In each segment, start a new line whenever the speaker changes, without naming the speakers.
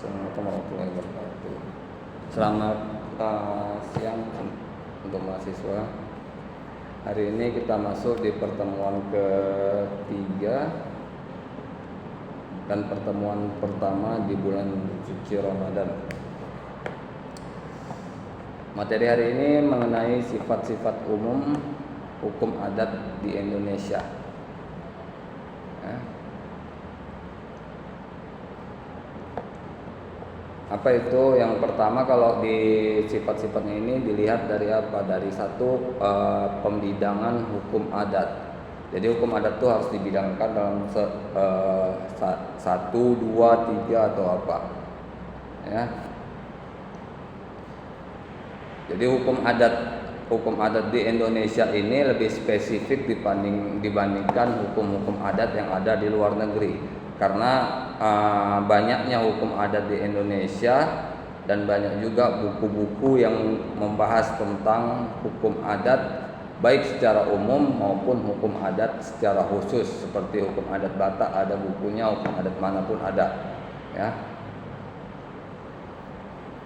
Assalamualaikum warahmatullahi wabarakatuh. Selamat siang untuk mahasiswa. Hari ini kita masuk di pertemuan ketiga dan pertemuan pertama di bulan suci Ramadan. Materi hari ini mengenai sifat-sifat umum hukum adat di Indonesia. Apa itu? Yang pertama, kalau di sifat-sifatnya ini dilihat dari apa? Dari satu, pembidangan hukum adat. Jadi hukum adat itu harus dibidangkan dalam 1, 2, 3 atau apa, ya. Jadi hukum adat di Indonesia ini lebih spesifik dibandingkan hukum-hukum adat yang ada di luar negeri. Karena banyaknya hukum adat di Indonesia dan banyak juga buku-buku yang membahas tentang hukum adat baik secara umum maupun hukum adat secara khusus. Seperti hukum adat Batak ada bukunya, hukum adat manapun ada, ya.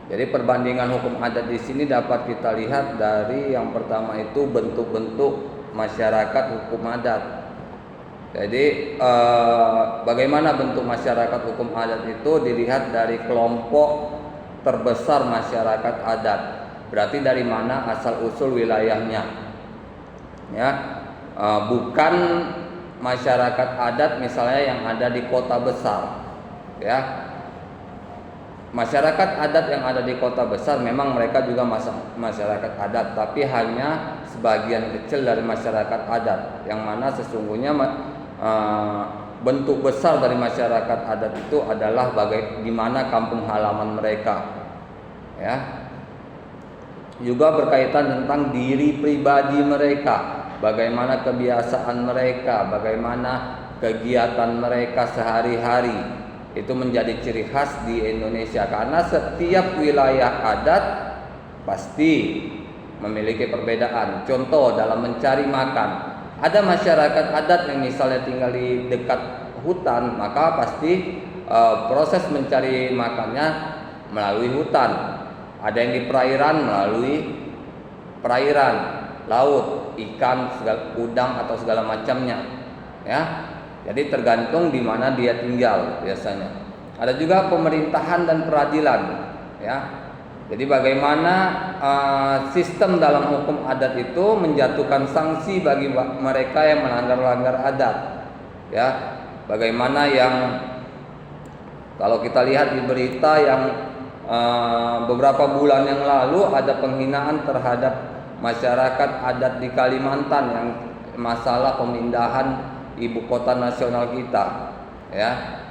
Jadi perbandingan hukum adat di sini dapat kita lihat dari yang pertama itu bentuk-bentuk masyarakat hukum adat. Jadi bagaimana bentuk masyarakat hukum adat itu dilihat dari kelompok terbesar masyarakat adat. Berarti dari mana asal usul wilayahnya, ya. Bukan masyarakat adat misalnya yang ada di kota besar, ya. Masyarakat adat yang ada di kota besar memang mereka juga masyarakat adat, tapi hanya sebagian kecil dari masyarakat adat, yang mana sesungguhnya bentuk besar dari masyarakat adat itu adalah di mana kampung halaman mereka, ya. Juga berkaitan tentang diri pribadi mereka, bagaimana kebiasaan mereka, bagaimana kegiatan mereka sehari-hari. Itu menjadi ciri khas di Indonesia, karena setiap wilayah adat pasti memiliki perbedaan. Contoh dalam mencari makan, ada masyarakat adat yang misalnya tinggal di dekat hutan, maka pasti proses mencari makannya melalui hutan. Ada yang di perairan melalui perairan, laut, ikan, udang atau segala macamnya, ya. Jadi tergantung di mana dia tinggal biasanya. Ada juga pemerintahan dan peradilan, ya. Jadi bagaimana sistem dalam hukum adat itu menjatuhkan sanksi bagi mereka yang melanggar adat, ya. Bagaimana yang kalau kita lihat di berita yang beberapa bulan yang lalu ada penghinaan terhadap masyarakat adat di Kalimantan yang masalah pemindahan ibu kota nasional kita, ya.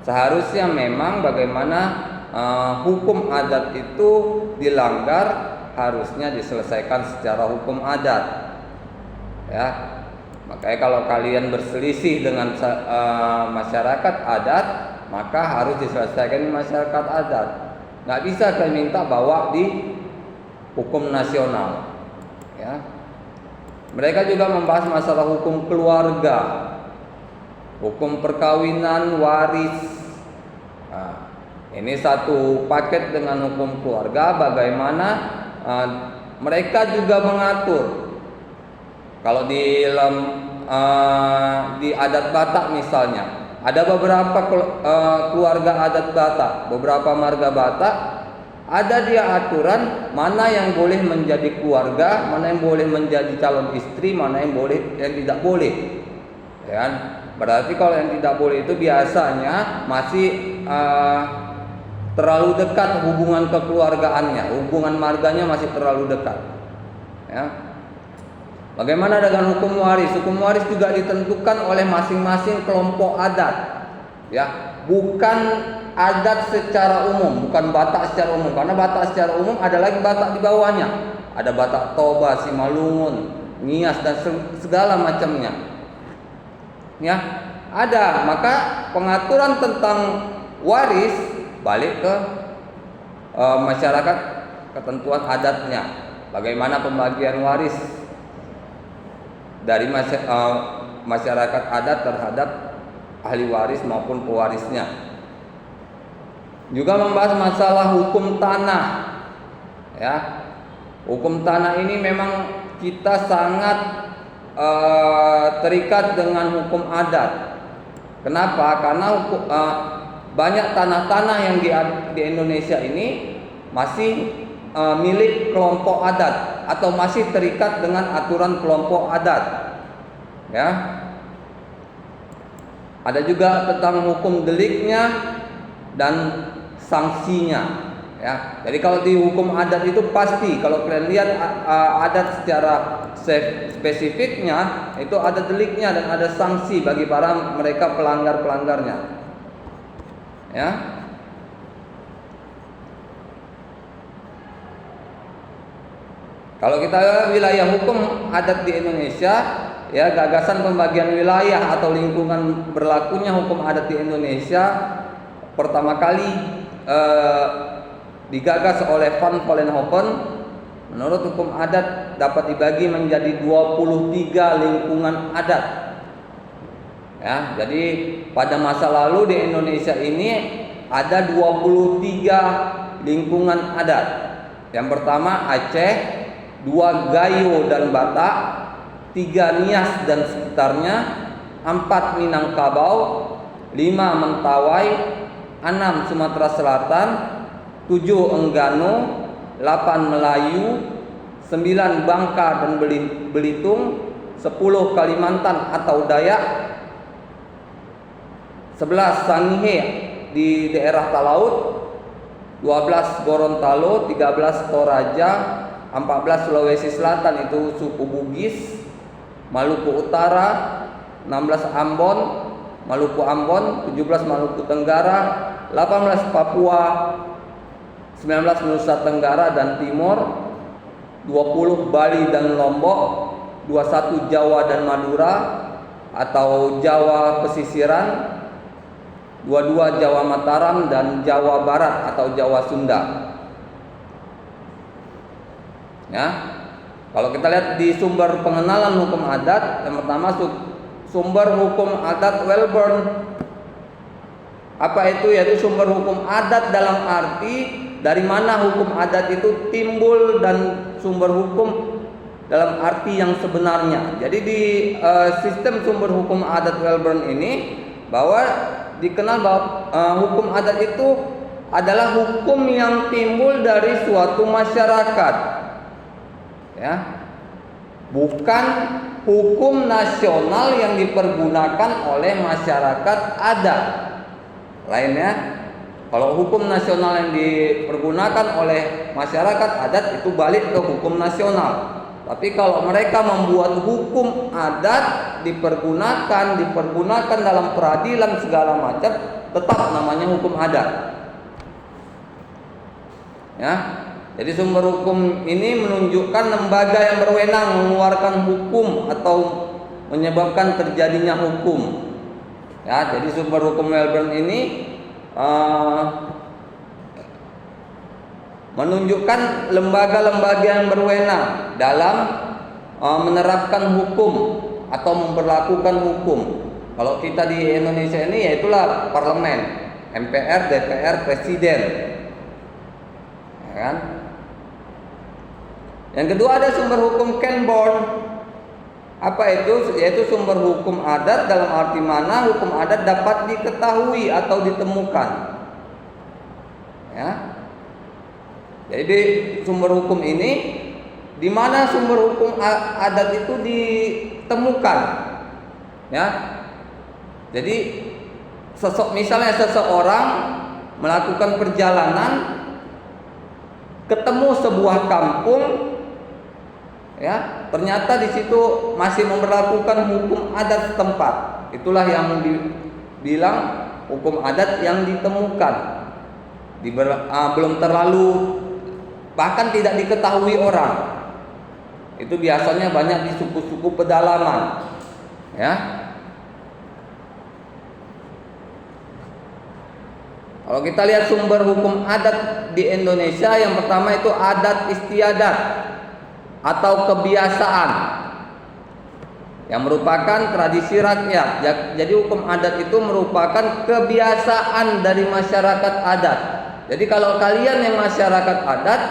Seharusnya memang bagaimana hukum adat itu dilanggar harusnya diselesaikan secara hukum adat, ya. Makanya kalau kalian berselisih dengan masyarakat adat, maka harus diselesaikan di masyarakat adat. Nggak bisa kalian minta bawa di hukum nasional, ya. Mereka juga membahas masalah hukum keluarga, hukum perkawinan, waris. Nah, ini satu paket dengan hukum keluarga. Bagaimana mereka juga mengatur. Kalau di adat Batak misalnya, ada beberapa keluarga adat Batak, beberapa marga Batak. Ada dia aturan mana yang boleh menjadi keluarga, mana yang boleh menjadi calon istri, mana yang tidak boleh. Ya, berarti kalau yang tidak boleh itu biasanya masih terlalu dekat hubungan kekeluargaannya, hubungan marganya masih terlalu dekat. Ya. Bagaimana dengan hukum waris? Hukum waris juga ditentukan oleh masing-masing kelompok adat, ya. Bukan adat secara umum, bukan Batak secara umum, karena Batak secara umum ada lagi Batak di bawahnya. Ada Batak Toba, Simalungun, Nias dan segala macamnya. Ya, ada. Maka pengaturan tentang waris balik ke masyarakat, ketentuan adatnya. Bagaimana pembagian waris dari masyarakat adat terhadap ahli waris maupun pewarisnya. Juga membahas masalah hukum tanah. Ya, hukum tanah ini memang kita sangat terikat dengan hukum adat. Kenapa? Karena banyak tanah-tanah yang di Indonesia ini masih milik kelompok adat atau masih terikat dengan aturan kelompok adat. Ya. Ada juga tentang hukum deliknya dan sanksinya. Ya. Jadi kalau di hukum adat itu pasti kalau kalian lihat adat secara spesifiknya itu ada deliknya dan ada sanksi bagi para mereka pelanggar-pelanggarnya. Ya. Kalau kita wilayah hukum adat di Indonesia, ya, gagasan pembagian wilayah atau lingkungan berlakunya hukum adat di Indonesia pertama kali digagas oleh Van Vollenhoven. Menurut hukum adat dapat dibagi menjadi 23 lingkungan adat. Ya, jadi pada masa lalu di Indonesia ini ada 23 lingkungan adat. Yang pertama Aceh, 2 Gayo dan Batak, 3 Nias dan sekitarnya, 4 Minangkabau, 5 Mentawai, 6 Sumatera Selatan, 7 Enggano, 8 Melayu, 9 Bangka dan Belitung, 10 Kalimantan atau Dayak, 11 Sangihe di daerah Talaut, 12 Gorontalo, 13 Toraja, 14 Sulawesi Selatan itu suku Bugis, Maluku Utara, 16 Ambon, Maluku Ambon, 17 Maluku Tenggara, 18 Papua, 19 Nusa Tenggara dan Timur, 20 Bali dan Lombok, 21 Jawa dan Madura atau Jawa Pesisiran, 22 Jawa Mataram dan Jawa Barat atau Jawa Sunda. Ya. Kalau kita lihat di sumber pengenalan hukum adat, yang pertama sumber hukum adat Welborn. Apa itu? Yaitu sumber hukum adat dalam arti dari mana hukum adat itu timbul dan sumber hukum dalam arti yang sebenarnya. Jadi di sistem sumber hukum adat Welborn ini bahwa dikenal bahwa hukum adat itu adalah hukum yang timbul dari suatu masyarakat. Ya. Bukan hukum nasional yang dipergunakan oleh masyarakat adat. Lainnya, kalau hukum nasional yang dipergunakan oleh masyarakat adat itu balik ke hukum nasional. Tapi kalau mereka membuat hukum adat dipergunakan dalam peradilan segala macam, tetap namanya hukum adat. Ya. Jadi sumber hukum ini menunjukkan lembaga yang berwenang mengeluarkan hukum atau menyebabkan terjadinya hukum. Ya, jadi sumber hukum Welborn ini menunjukkan lembaga-lembaga yang berwenang dalam menerapkan hukum atau memperlakukan hukum. Kalau kita di Indonesia ini yaitulah parlemen, MPR, DPR, Presiden. Ya kan? Yang kedua ada sumber hukum Kenborn. Apa itu? Yaitu sumber hukum adat dalam arti mana hukum adat dapat diketahui atau ditemukan. Ya. Jadi sumber hukum ini di mana sumber hukum adat itu ditemukan. Ya. Jadi misalnya seseorang melakukan perjalanan ketemu sebuah kampung, ya, ternyata di situ masih memberlakukan hukum adat setempat. Itulah yang dibilang hukum adat yang ditemukan. Belum terlalu, bahkan tidak diketahui orang. Itu biasanya banyak di suku-suku pedalaman. Ya. Kalau kita lihat sumber hukum adat di Indonesia, yang pertama itu adat istiadat atau kebiasaan yang merupakan tradisi rakyat. Jadi hukum adat itu merupakan kebiasaan dari masyarakat adat. Jadi kalau kalian yang masyarakat adat,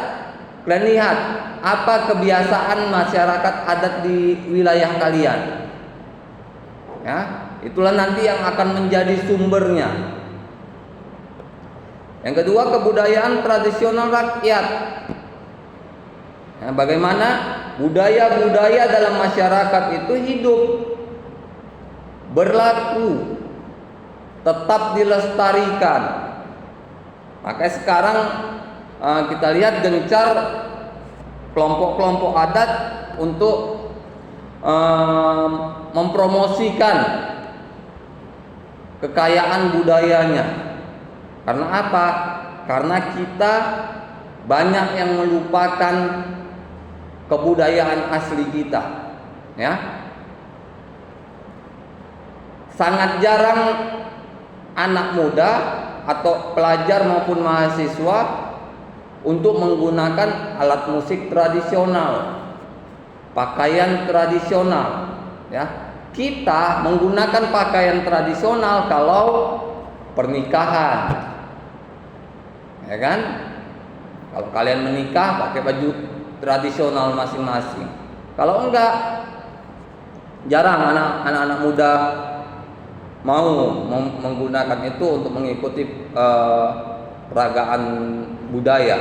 kalian lihat apa kebiasaan masyarakat adat di wilayah kalian. Ya, itulah nanti yang akan menjadi sumbernya. Yang kedua, kebudayaan tradisional rakyat. Ya, bagaimana budaya-budaya dalam masyarakat itu hidup, berlaku, tetap dilestarikan. Makanya sekarang kita lihat gencar kelompok-kelompok adat untuk mempromosikan kekayaan budayanya. Karena apa? Karena kita banyak yang melupakan kebudayaan asli kita, ya. Sangat jarang anak muda atau pelajar maupun mahasiswa untuk menggunakan alat musik tradisional, pakaian tradisional, ya. Kita menggunakan pakaian tradisional kalau pernikahan, ya kan? Kalau kalian menikah pakai baju tradisional masing-masing. Kalau enggak, jarang anak-anak muda mau menggunakan itu untuk mengikuti peragaan budaya.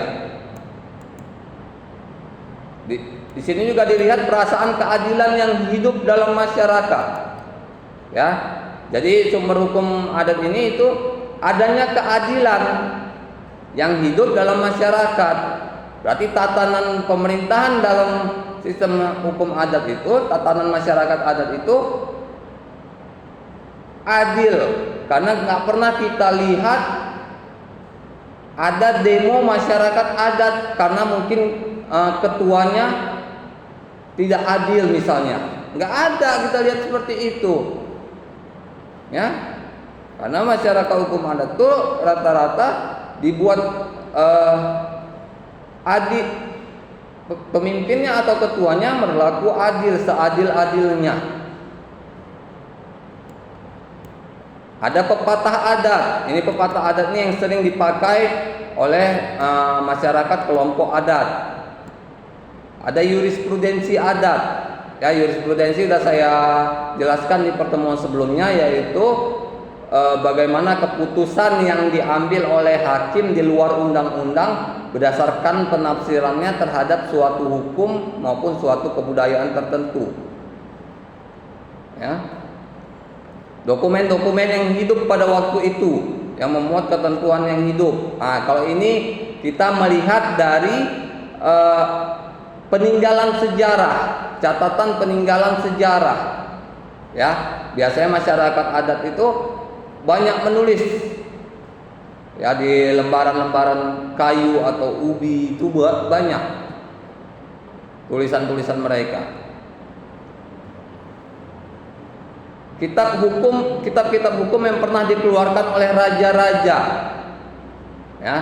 Di sini juga dilihat perasaan keadilan yang hidup dalam masyarakat. Ya, jadi sumber hukum adat ini itu adanya keadilan yang hidup dalam masyarakat. Berarti tatanan pemerintahan dalam sistem hukum adat itu, tatanan masyarakat adat itu adil, karena nggak pernah kita lihat ada demo masyarakat adat karena mungkin ketuanya tidak adil misalnya. Nggak ada kita lihat seperti itu, ya. Karena masyarakat hukum adat itu rata-rata dibuat adil, pemimpinnya atau ketuanya berlaku adil, seadil-adilnya. Ada pepatah adat. Ini pepatah adat ini yang sering dipakai oleh masyarakat kelompok adat. Ada jurisprudensi adat. Ya, jurisprudensi sudah saya jelaskan di pertemuan sebelumnya, yaitu bagaimana keputusan yang diambil oleh hakim di luar undang-undang berdasarkan penafsirannya terhadap suatu hukum maupun suatu kebudayaan tertentu. Ya. Dokumen-dokumen yang hidup pada waktu itu yang memuat ketentuan yang hidup. Nah, kalau ini kita melihat dari peninggalan sejarah, catatan peninggalan sejarah. Ya, biasanya masyarakat adat itu banyak menulis, ya, di lembaran-lembaran kayu atau ubi itu banyak tulisan-tulisan mereka. Kitab-kitab hukum yang pernah dikeluarkan oleh raja-raja, ya,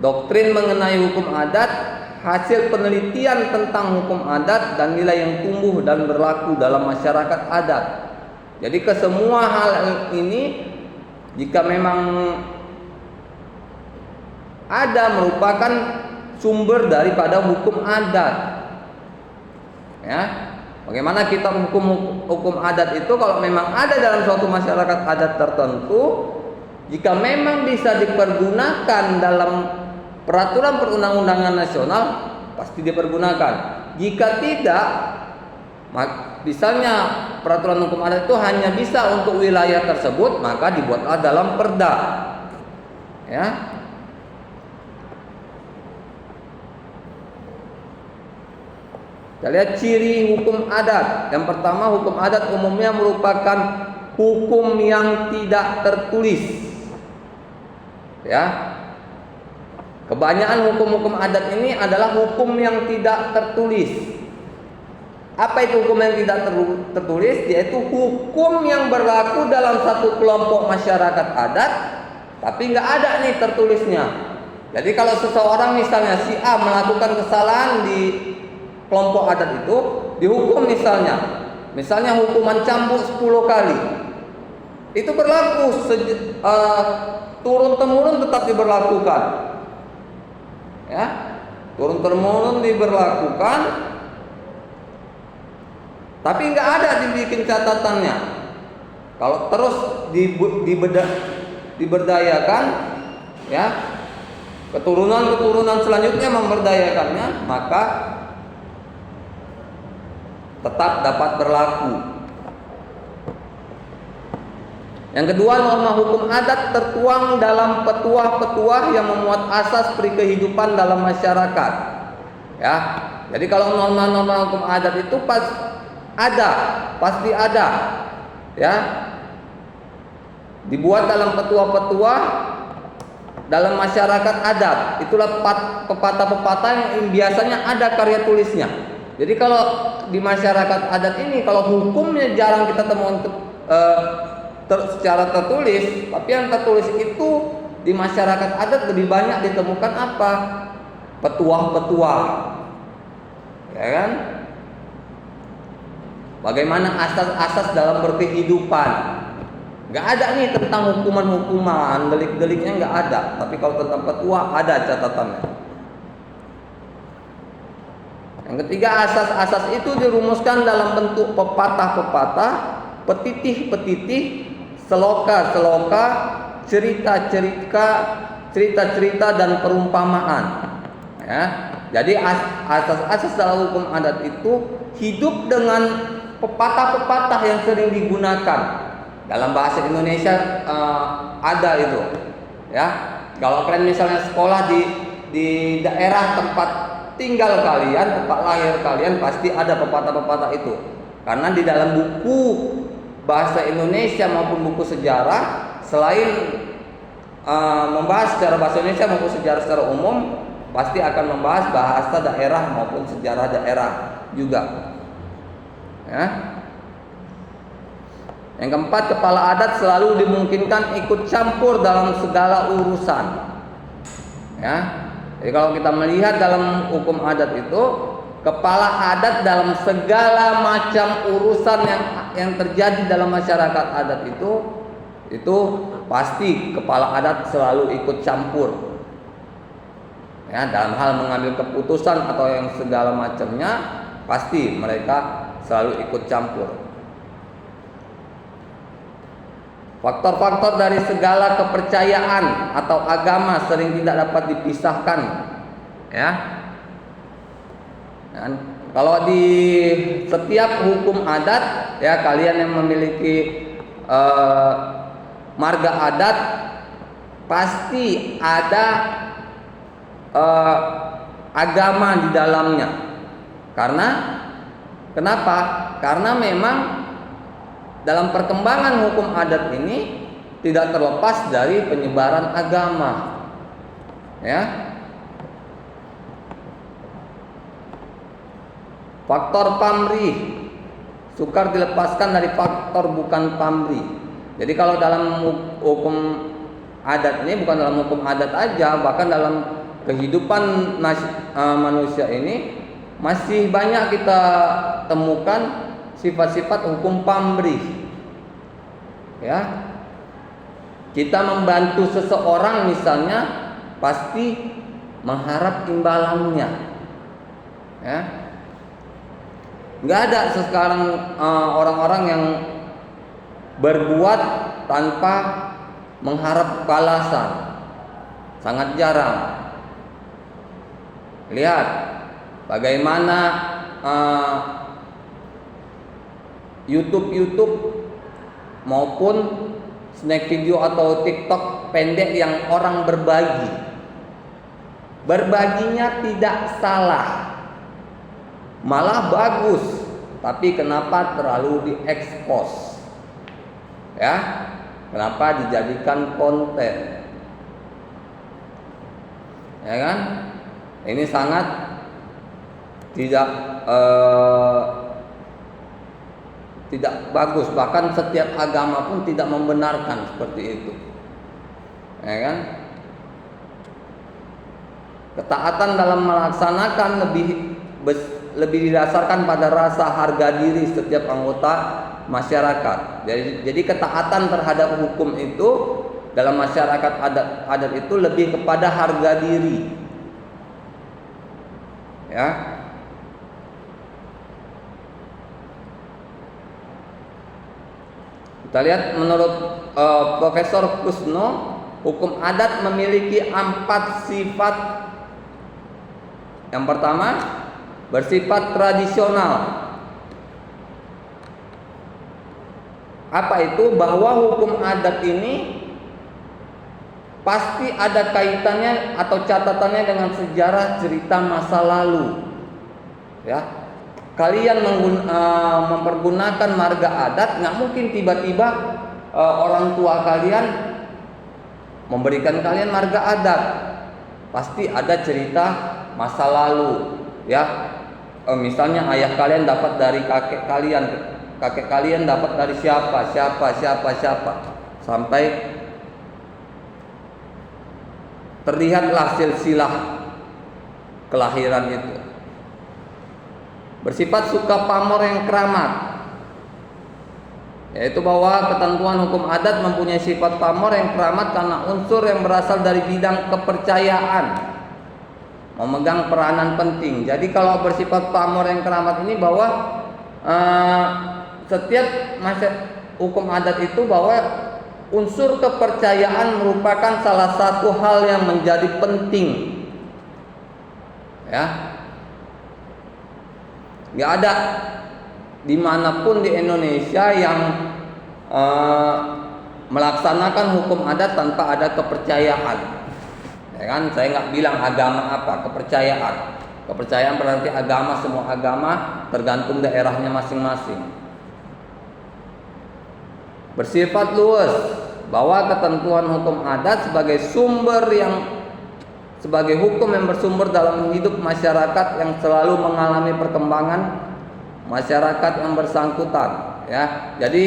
doktrin mengenai hukum adat, hasil penelitian tentang hukum adat dan nilai yang tumbuh dan berlaku dalam masyarakat adat. Jadi kesemua hal ini jika memang ada merupakan sumber daripada hukum adat, ya. Bagaimana kitab hukum adat itu kalau memang ada dalam suatu masyarakat adat tertentu, jika memang bisa dipergunakan dalam peraturan perundang-undangan nasional, pasti dipergunakan. Jika tidak, misalnya peraturan hukum adat itu hanya bisa untuk wilayah tersebut, maka dibuatlah dalam perda, ya. Kita lihat ciri hukum adat. Yang pertama, hukum adat umumnya merupakan hukum yang tidak tertulis. Ya. Kebanyakan hukum-hukum adat ini adalah hukum yang tidak tertulis. Apa itu hukum yang tidak tertulis? Yaitu hukum yang berlaku dalam satu kelompok masyarakat adat, tapi nggak ada nih tertulisnya. Jadi kalau seseorang misalnya si A melakukan kesalahan di kelompok adat itu, dihukum misalnya hukuman cambuk 10 kali. Itu berlaku turun temurun tetap diberlakukan. Ya, turun temurun diberlakukan, tapi nggak ada dibikin catatannya. Kalau terus diberdayakan, ya, keturunan selanjutnya memberdayakannya, maka tetap dapat berlaku. Yang kedua, norma hukum adat tertuang dalam petuah-petuah yang memuat asas kehidupan dalam masyarakat. Ya, jadi kalau norma-norma hukum adat itu pasti ada, ya, dibuat dalam petuah-petuah dalam masyarakat adat. Itulah pepatah-pepatah yang biasanya ada karya tulisnya. Jadi kalau di masyarakat adat ini, kalau hukumnya jarang kita temukan secara tertulis, tapi yang tertulis itu di masyarakat adat lebih banyak ditemukan apa? Petuah-petuah, ya kan? Bagaimana asas-asas dalam berkehidupan? Gak ada nih tentang hukuman-hukuman, delik-deliknya gak ada. Tapi kalau tentang petuah ada catatannya. Yang ketiga, asas-asas itu dirumuskan dalam bentuk pepatah-pepatah, petitih-petitih, seloka-seloka, cerita-cerita dan perumpamaan. Ya, jadi asas-asas dalam hukum adat itu hidup dengan pepatah-pepatah yang sering digunakan. Dalam bahasa Indonesia ada itu. Ya, kalau kalian misalnya sekolah di daerah tempat tinggal kalian, tempat lahir kalian, pasti ada pepatah-pepatah itu. Karena di dalam buku bahasa Indonesia maupun buku sejarah, selain membahas secara bahasa Indonesia maupun sejarah secara umum, pasti akan membahas bahasa daerah maupun sejarah daerah juga. Ya. Yang keempat, kepala adat selalu dimungkinkan ikut campur dalam segala urusan. Ya. Jadi kalau kita melihat dalam hukum adat itu, kepala adat dalam segala macam urusan yang terjadi dalam masyarakat adat itu pasti kepala adat selalu ikut campur. Ya, dalam hal mengambil keputusan atau yang segala macamnya, pasti mereka selalu ikut campur. Faktor-faktor dari segala kepercayaan atau agama sering tidak dapat dipisahkan, ya. Dan kalau di setiap hukum adat, ya, kalian yang memiliki marga adat, pasti ada agama di dalamnya. Karena kenapa? Karena memang dalam perkembangan hukum adat ini tidak terlepas dari penyebaran agama, ya. Faktor pamrih sukar dilepaskan dari faktor bukan pamrih. Jadi kalau dalam hukum adat ini, bukan dalam hukum adat aja, bahkan dalam kehidupan manusia ini masih banyak kita temukan sifat-sifat hukum pamrih. Ya, kita membantu seseorang misalnya pasti mengharap imbalannya. Ya, nggak ada sekarang orang-orang yang berbuat tanpa mengharap balasan, sangat jarang. Lihat bagaimana YouTube maupun snack video atau TikTok pendek yang orang berbagi. Berbaginya tidak salah, malah bagus, tapi kenapa terlalu diekspos? Ya, kenapa dijadikan konten? Ya kan? Ini sangat tidak bagus, bahkan setiap agama pun tidak membenarkan seperti itu. Ya kan? Ketaatan dalam melaksanakan lebih didasarkan pada rasa harga diri setiap anggota masyarakat. Jadi ketaatan terhadap hukum itu dalam masyarakat adat itu lebih kepada harga diri. Ya. Kita lihat menurut Profesor Kusno, hukum adat memiliki 4 sifat. Yang pertama, bersifat tradisional. Apa itu? Bahwa hukum adat ini pasti ada kaitannya atau catatannya dengan sejarah cerita masa lalu. Ya. Kalian mempergunakan marga adat, nggak mungkin tiba-tiba orang tua kalian memberikan kalian marga adat. Pasti ada cerita masa lalu, ya. Misalnya ayah kalian dapat dari kakek kalian dapat dari siapa, sampai terlihatlah silsilah kelahiran itu. Bersifat suka pamor yang keramat, yaitu bahwa ketentuan hukum adat mempunyai sifat pamor yang keramat karena unsur yang berasal dari bidang kepercayaan, memegang peranan penting. Jadi kalau bersifat pamor yang keramat ini bahwa setiap hukum adat itu bahwa unsur kepercayaan merupakan salah satu hal yang menjadi penting. Ya. Nggak ada dimanapun di Indonesia yang melaksanakan hukum adat tanpa ada kepercayaan. Ya kan, saya nggak bilang agama apa, kepercayaan. Kepercayaan berarti agama, semua agama tergantung daerahnya masing-masing. Bersifat luas, bahwa ketentuan hukum adat sebagai hukum yang bersumber dalam hidup masyarakat yang selalu mengalami perkembangan masyarakat yang bersangkutan. Ya, jadi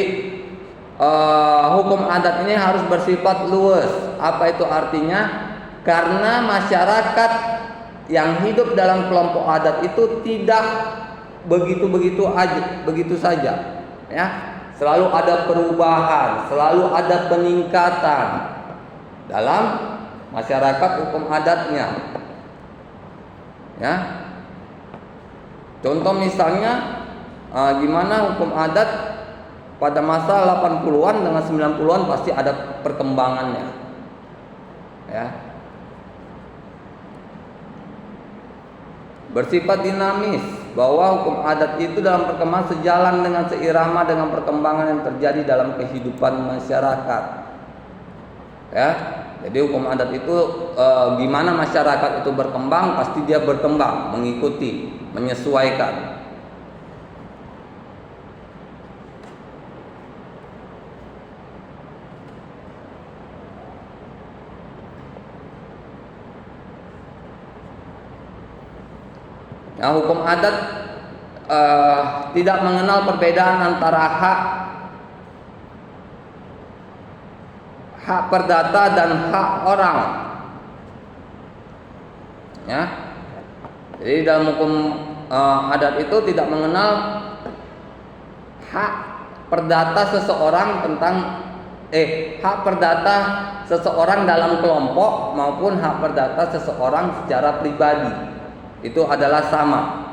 hukum adat ini harus bersifat luas. Apa itu artinya? Karena masyarakat yang hidup dalam kelompok adat itu tidak begitu saja. Ya, selalu ada perubahan, selalu ada peningkatan dalam masyarakat hukum adatnya. Ya. Contoh misalnya gimana hukum adat pada masa 80-an dengan 90-an pasti ada perkembangannya. Ya. Bersifat dinamis, bahwa hukum adat itu dalam perkembangan sejalan dengan seirama dengan perkembangan yang terjadi dalam kehidupan masyarakat. Ya. Jadi hukum adat itu gimana masyarakat itu berkembang, pasti dia berkembang, mengikuti, menyesuaikan. Nah, hukum adat tidak mengenal perbedaan antara hak perdata dan hak orang. Ya. Jadi dalam hukum adat itu tidak mengenal hak perdata seseorang hak perdata seseorang dalam kelompok maupun hak perdata seseorang secara pribadi. Itu adalah sama.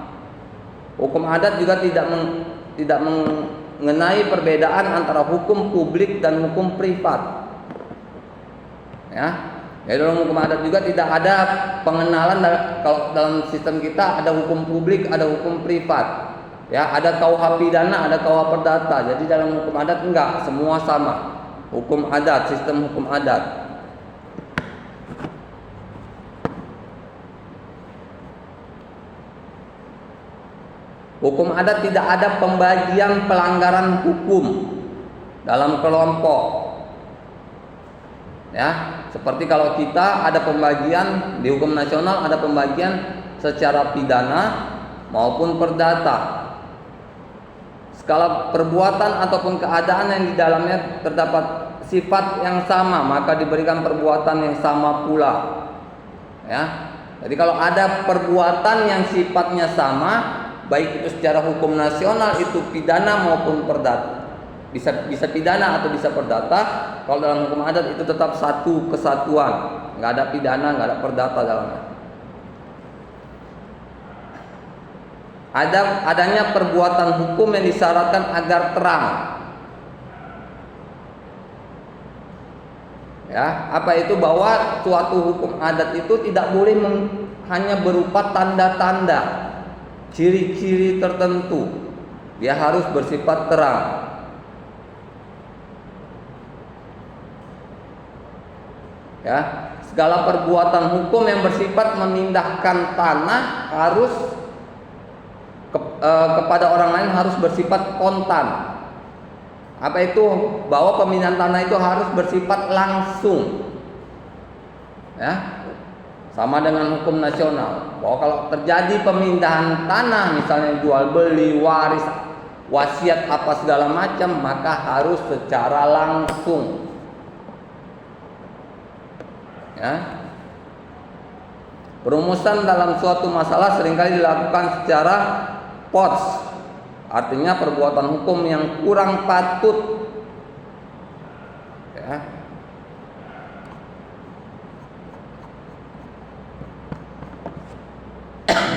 Hukum adat juga tidak mengenai perbedaan antara hukum publik dan hukum privat. Ya, jadi dalam hukum adat juga tidak ada pengenalan. Kalau dalam sistem kita ada hukum publik, ada hukum privat. Ya, ada KUH pidana, ada KUH perdata. Jadi dalam hukum adat enggak, semua sama. Hukum adat, sistem hukum adat. Hukum adat tidak ada pembagian pelanggaran hukum dalam kelompok. Ya, seperti kalau kita ada pembagian di hukum nasional, ada pembagian secara pidana maupun perdata. Skala perbuatan ataupun keadaan yang di dalamnya terdapat sifat yang sama, maka diberikan perbuatan yang sama pula. Ya. Jadi kalau ada perbuatan yang sifatnya sama, baik itu secara hukum nasional itu pidana maupun perdata, bisa pidana atau bisa perdata. Kalau dalam hukum adat itu tetap satu kesatuan, nggak ada pidana, nggak ada perdata dalamnya. Adanya perbuatan hukum yang disyaratkan agar terang. Ya, apa itu? Bahwa suatu hukum adat itu tidak boleh hanya berupa tanda-tanda, ciri-ciri tertentu. Dia harus bersifat terang. Ya, segala perbuatan hukum yang bersifat memindahkan tanah harus kepada orang lain harus bersifat kontan. Apa itu? Bahwa pemindahan tanah itu harus bersifat langsung. Ya, sama dengan hukum nasional. Bahwa kalau terjadi pemindahan tanah, misalnya jual beli, waris, wasiat apa segala macam, maka harus secara langsung. Ya. Perumusan dalam suatu masalah seringkali dilakukan secara pots, artinya perbuatan hukum yang kurang patut. Ya.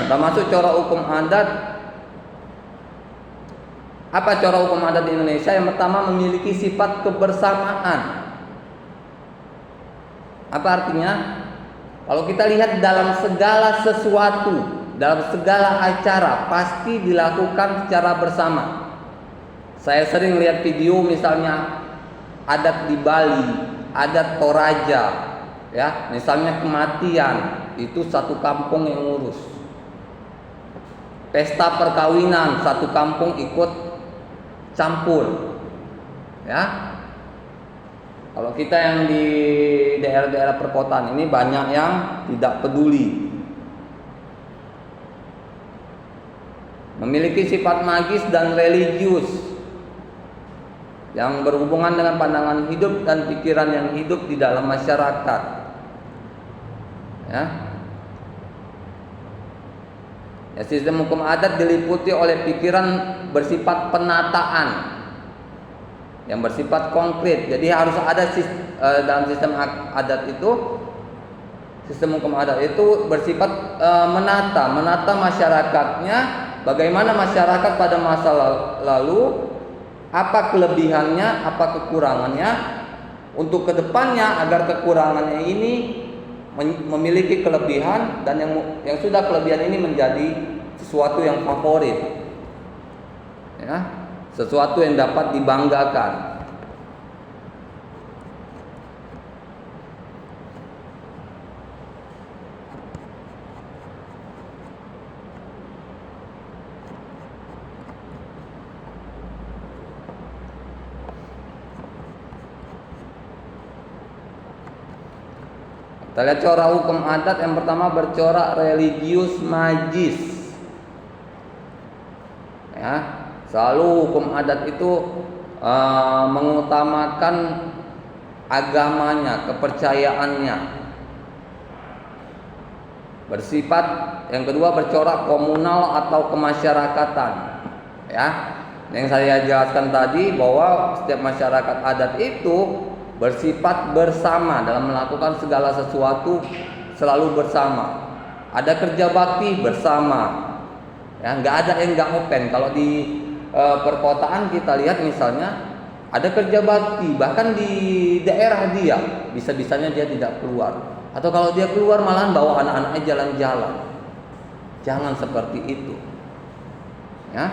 Termasuk corak hukum adat. Apa corak hukum adat di Indonesia? Yang pertama, memiliki sifat kebersamaan. Apa artinya? Kalau kita lihat dalam segala sesuatu, dalam segala acara pasti dilakukan secara bersama. Saya sering lihat video misalnya adat di Bali, adat Toraja, ya, misalnya kematian, itu satu kampung yang ngurus. Pesta perkawinan, satu kampung ikut campur. Ya. Kalau kita yang di daerah-daerah perkotaan ini banyak yang tidak peduli. Memiliki sifat magis dan religius yang berhubungan dengan pandangan hidup dan pikiran yang hidup di dalam masyarakat. Ya. Ya, sistem hukum adat diliputi oleh pikiran bersifat penataan yang bersifat konkret. Jadi harus ada dalam sistem adat itu, sistem hukum adat itu bersifat menata masyarakatnya. Bagaimana masyarakat pada masa lalu, apa kelebihannya, apa kekurangannya, untuk kedepannya agar kekurangannya ini memiliki kelebihan dan yang sudah kelebihan ini menjadi sesuatu yang favorit, ya, sesuatu yang dapat dibanggakan. Kita lihat corak hukum adat. Yang pertama bercorak religius magis. Ya, selalu hukum adat itu mengutamakan agamanya, kepercayaannya. Bersifat yang kedua bercorak komunal atau kemasyarakatan. Ya, yang saya jelaskan tadi bahwa setiap masyarakat adat itu bersifat bersama dalam melakukan segala sesuatu, selalu bersama. Ada kerja bakti bersama. Ya, nggak ada yang nggak open. Kalau di perkotaan kita lihat misalnya ada kerja bakti, bahkan di daerah dia bisa-bisanya dia tidak keluar. Atau kalau dia keluar malahan bawa anak-anaknya jalan-jalan. Jangan seperti itu. Ya.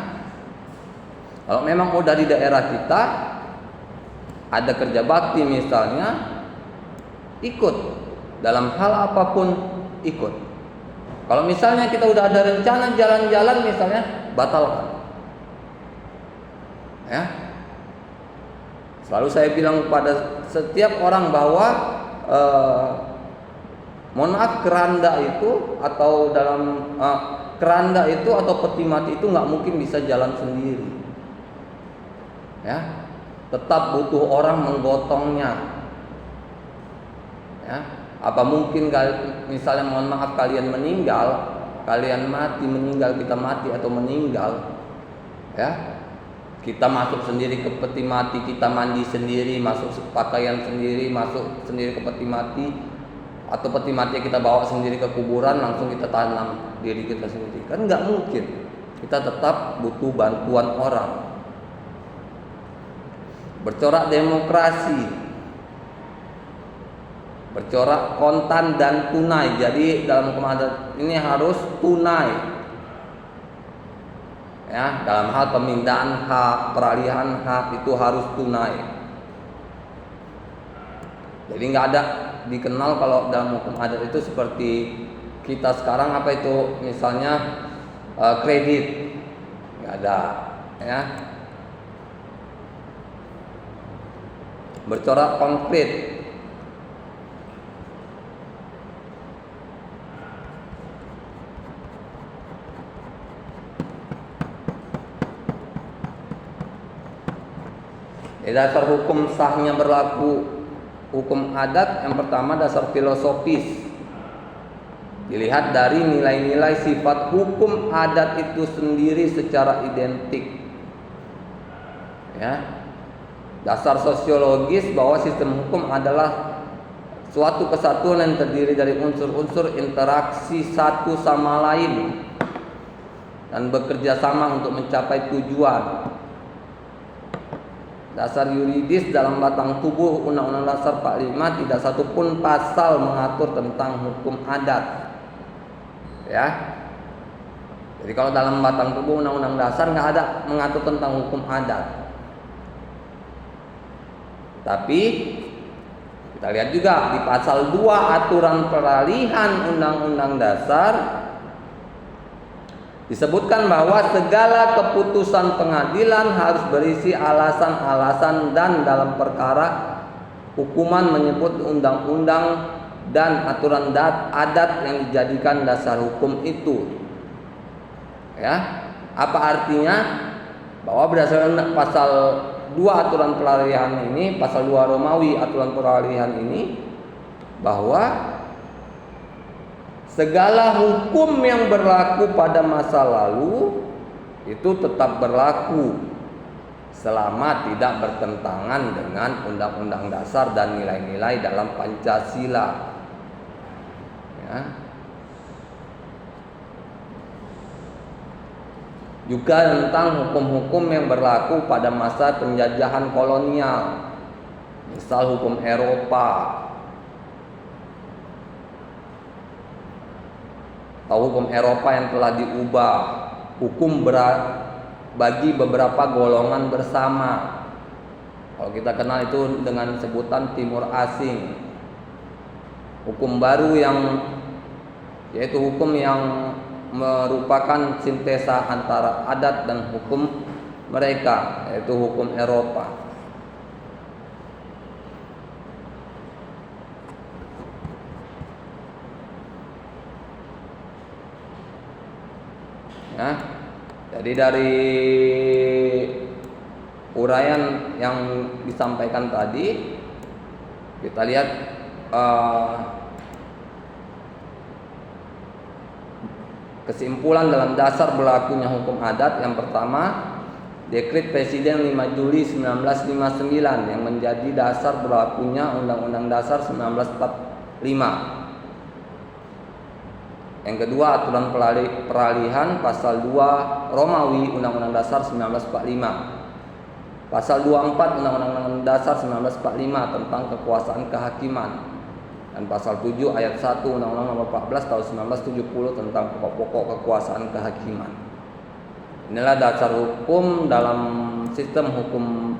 Kalau memang udah di daerah kita ada kerja bakti misalnya, ikut dalam hal apapun, ikut. Kalau misalnya kita udah ada rencana jalan-jalan misalnya, batalkan. Ya. Selalu saya bilang kepada setiap orang bahwa mohon maaf, keranda itu atau dalam keranda itu atau peti mati itu nggak mungkin bisa jalan sendiri. Ya. Tetap butuh orang menggotongnya. Ya, apa mungkin misalnya mohon maaf kalian meninggal, kalian mati, meninggal, kita mati atau meninggal, ya, Kita masuk sendiri ke peti mati, kita mandi sendiri, masuk pakaian sendiri, masuk sendiri ke peti mati, atau peti mati kita bawa sendiri ke kuburan, langsung kita tanam diri kita sendiri. Kan nggak mungkin. Kita tetap butuh bantuan orang. Bercorak demokrasi, bercorak kontan dan tunai. Jadi dalam hukum adat ini harus tunai. Ya, dalam hal pemindahan hak, peralihan hak itu harus tunai. Jadi nggak ada dikenal kalau dalam hukum adat itu seperti kita sekarang apa itu misalnya kredit, nggak ada, ya. Bercorak konkret. Dasar hukum sahnya berlaku hukum adat yang pertama dasar filosofis. Dilihat dari nilai-nilai sifat hukum adat itu sendiri secara identik. Ya. Dasar sosiologis bahwa sistem hukum adalah suatu kesatuan yang terdiri dari unsur-unsur interaksi satu sama lain dan bekerja sama untuk mencapai tujuan. Dasar yuridis dalam batang tubuh Undang-Undang Dasar 45 tidak satupun pasal mengatur tentang hukum adat. Ya. Jadi kalau dalam batang tubuh Undang-Undang Dasar nggak ada mengatur tentang hukum adat. Tapi kita lihat juga di pasal 2 aturan peralihan Undang-Undang Dasar disebutkan bahwa segala keputusan pengadilan harus berisi alasan-alasan dan dalam perkara hukuman menyebut undang-undang dan aturan adat yang dijadikan dasar hukum itu. Ya, apa artinya? Bahwa berdasarkan pasal 2 aturan peralihan ini, pasal 2 Romawi aturan peralihan ini, bahwa segala hukum yang berlaku pada masa lalu itu tetap berlaku selama tidak bertentangan dengan Undang-Undang Dasar dan nilai-nilai dalam Pancasila. Ya. Juga tentang hukum-hukum yang berlaku pada masa penjajahan kolonial, misal hukum Eropa. Atau hukum Eropa yang telah diubah, hukum bagi beberapa golongan bersama. Kalau kita kenal itu dengan sebutan timur asing. Hukum baru yaitu hukum yang merupakan sintesa antara adat dan hukum mereka, yaitu hukum Eropa. Ya, jadi dari uraian yang disampaikan tadi, kita lihat kesimpulan dalam dasar berlakunya hukum adat. Yang pertama, Dekret Presiden 5 Juli 1959 yang menjadi dasar berlakunya Undang-Undang Dasar 1945. Yang kedua, aturan peralihan pasal 2 Romawi Undang-Undang Dasar 1945. Pasal 24 Undang-Undang Dasar 1945 tentang kekuasaan kehakiman. Dan pasal 7 ayat 1 Undang-Undang Nomor 14 tahun 1970 tentang pokok-pokok kekuasaan kehakiman. Inilah dasar hukum dalam sistem hukum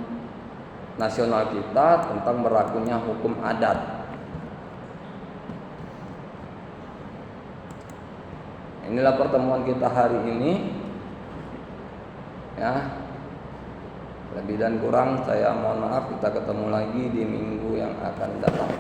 nasional kita tentang berlakunya hukum adat. Inilah pertemuan kita hari ini. Ya. Lebih dan kurang saya mohon maaf, kita ketemu lagi di minggu yang akan datang.